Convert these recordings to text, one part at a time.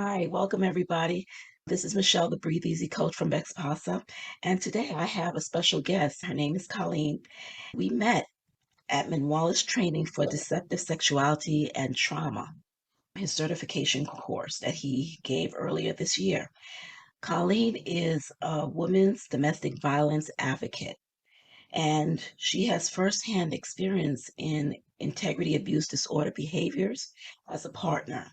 Hi, welcome everybody. This is Michelle, the Breathe Easy coach from Pasa, and today I have a special guest. Her name is Colleen. We met at Wallace Training for Deceptive Sexuality and Trauma, his certification course that he gave earlier this year. Colleen is a women's domestic violence advocate, and she has firsthand experience in integrity abuse disorder behaviors as a partner.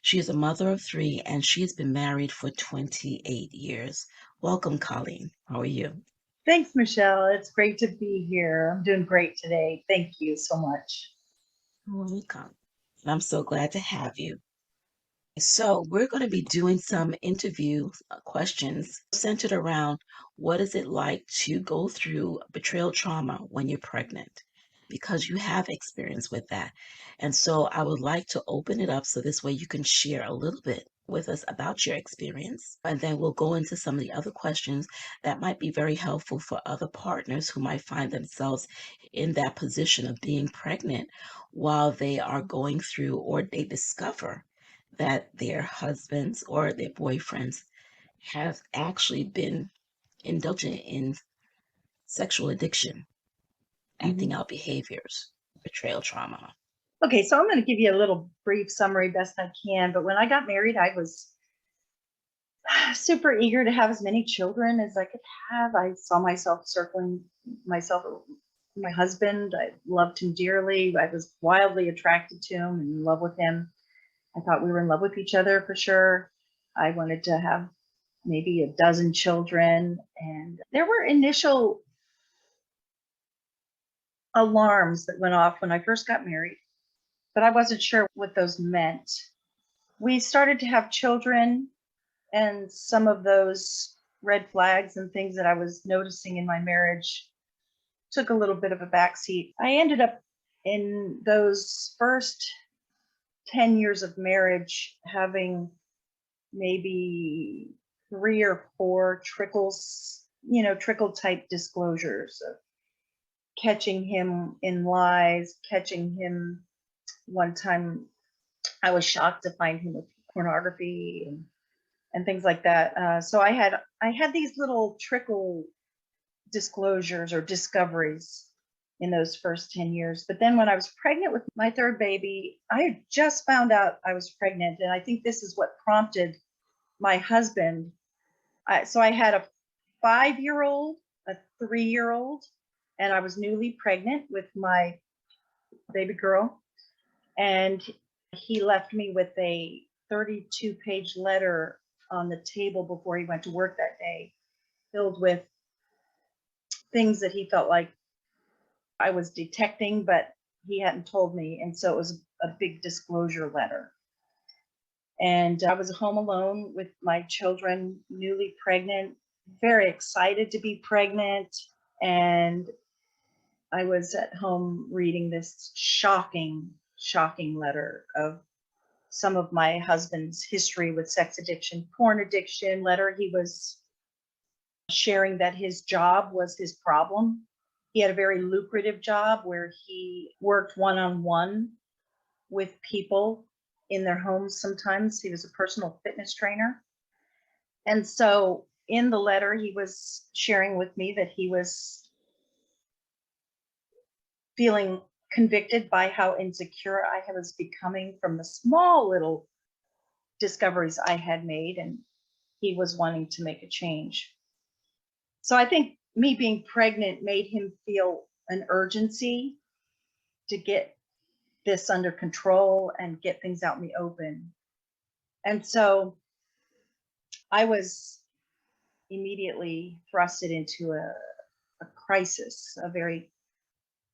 She is a mother of three and she's been married for 28 years. Welcome, Colleen. How are you? Thanks, Michelle. It's great to be here. I'm doing great today. Thank you so much. Welcome. I'm so glad to have you. So, we're going to be doing some interview questions centered around what is it like to go through betrayal trauma when you're pregnant? Because you have experience with that. And so, I would like to open it up so this way you can share a little bit with us about your experience. And then we'll go into some of the other questions that might be very helpful for other partners who might find themselves in that position of being pregnant while they are going through or they discover that their husbands or their boyfriends have actually been indulging in sexual addiction, acting out behaviors, betrayal trauma. Okay, so I'm going to give you a little brief summary best I can. But when I got married, I was super eager to have as many children as I could have. I saw myself circling myself, my husband. I loved him dearly. I was wildly attracted to him and in love with him. I thought we were in love with each other for sure. I wanted to have maybe a dozen children. And there were initial alarms that went off when I first got married, but I wasn't sure what those meant. We started to have children, and some of those red flags and things that I was noticing in my marriage took a little bit of a backseat. I ended up in those first 10 years of marriage having maybe 3 or 4 trickle type disclosures of catching him in lies, catching him. One time I was shocked to find him with pornography and things like that. So I had these little trickle disclosures or discoveries in those first 10 years. But then when I was pregnant with my third baby, I had just found out I was pregnant. And I think this is what prompted my husband. So I had a 5-year-old, a 3-year-old, and I was newly pregnant with my baby girl. And he left me with a 32-page letter on the table before he went to work that day, filled with things that he felt like I was detecting, but he hadn't told me. And so it was a big disclosure letter. And I was home alone with my children, newly pregnant, very excited to be pregnant. And I was at home reading this shocking letter of some of my husband's history with sex addiction, porn addiction. Letter he was sharing that his job was his problem. He had a very lucrative job where he worked one-on-one with people in their homes. Sometimes he was a personal fitness trainer. And so in the letter, he was sharing with me that he was feeling convicted by how insecure I was becoming from the small little discoveries I had made, and he was wanting to make a change. So I think me being pregnant made him feel an urgency to get this under control and get things out in the open. And so I was immediately thrusted into a crisis, a very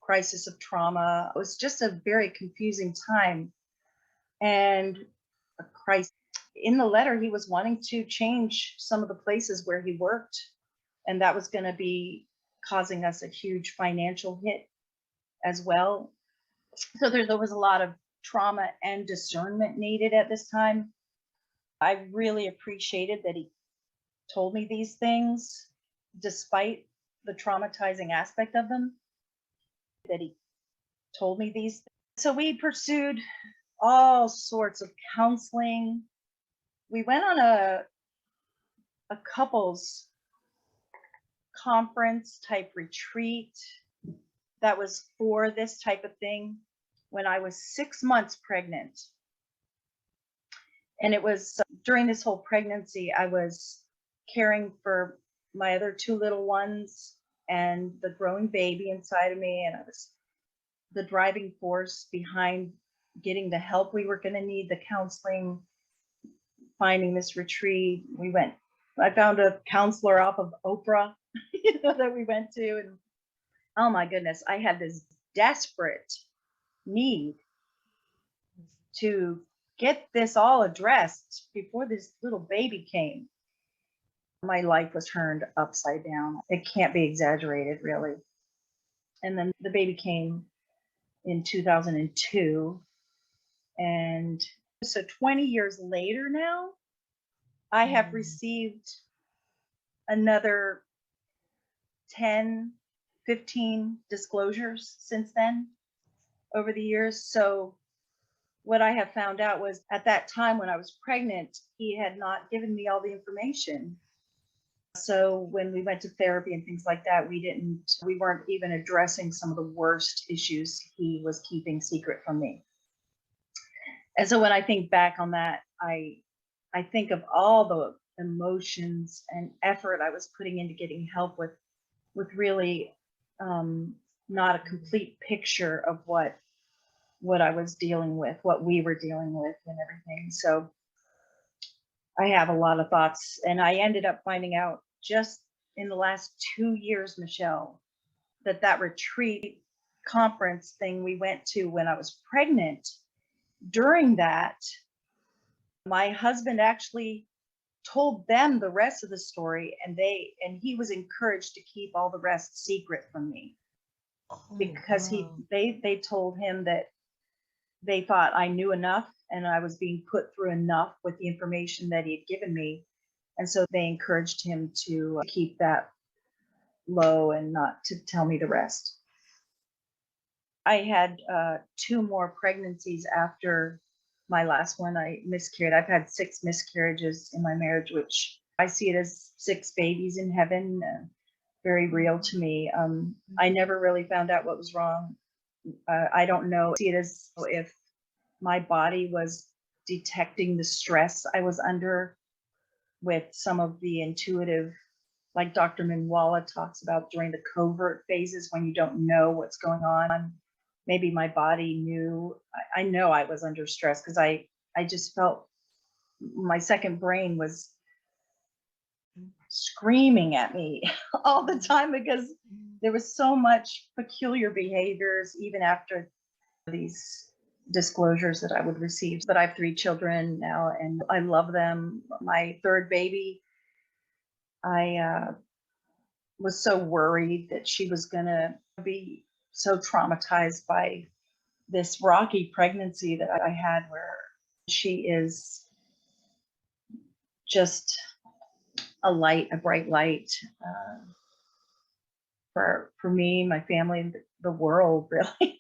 crisis of trauma. It was just a very confusing time and a crisis. In the letter, he was wanting to change some of the places where he worked, and that was going to be causing us a huge financial hit as well. So there was a lot of trauma and discernment needed at this time. I really appreciated that he told me these things, despite the traumatizing aspect of them, that he told me these. So we pursued all sorts of counseling. we went on a couples conference type retreat that was for this type of thing when I was 6 months pregnant. And it was during this whole pregnancy, I was caring for my other two little ones and the growing baby inside of me. And I was the driving force behind getting the help we were going to need, the counseling, finding this retreat. I found a counselor off of Oprah, that we went to. And oh my goodness, I had this desperate need to get this all addressed before this little baby came. My life was turned upside down. It can't be exaggerated, really. And then the baby came in 2002. And so 20 years later now, I have received another 10, 15 disclosures since then over the years. So what I have found out was at that time when I was pregnant, he had not given me all the information. So when we went to therapy and things like that, we weren't even addressing some of the worst issues he was keeping secret from me. And so when I think back on that, I think of all the emotions and effort I was putting into getting help with really not a complete picture of what I was dealing with, what we were dealing with and everything. So I have a lot of thoughts, and I ended up finding out just in the last 2 years, Michelle, that retreat conference thing we went to when I was pregnant, during that, my husband actually told them the rest of the story, and he was encouraged to keep all the rest secret from me, because they told him that they thought I knew enough and I was being put through enough with the information that he had given me. And so they encouraged him to keep that low and not to tell me the rest. I had 2 more pregnancies after my last one. I miscarried. I've had 6 miscarriages in my marriage, which I see it as 6 babies in heaven. Very real to me. I never really found out what was wrong. I don't know. I see it as if my body was detecting the stress I was under with some of the intuitive, like Dr. Minwala talks about during the covert phases when you don't know what's going on. Maybe my body knew. I know I was under stress because I just felt my second brain was screaming at me all the time, because there was so much peculiar behaviors even after these disclosures that I would receive. But I have 3 children now and I love them. My third baby, I was so worried that she was going to be so traumatized by this rocky pregnancy that I had, where she is just a bright light for me, my family, and the world, really.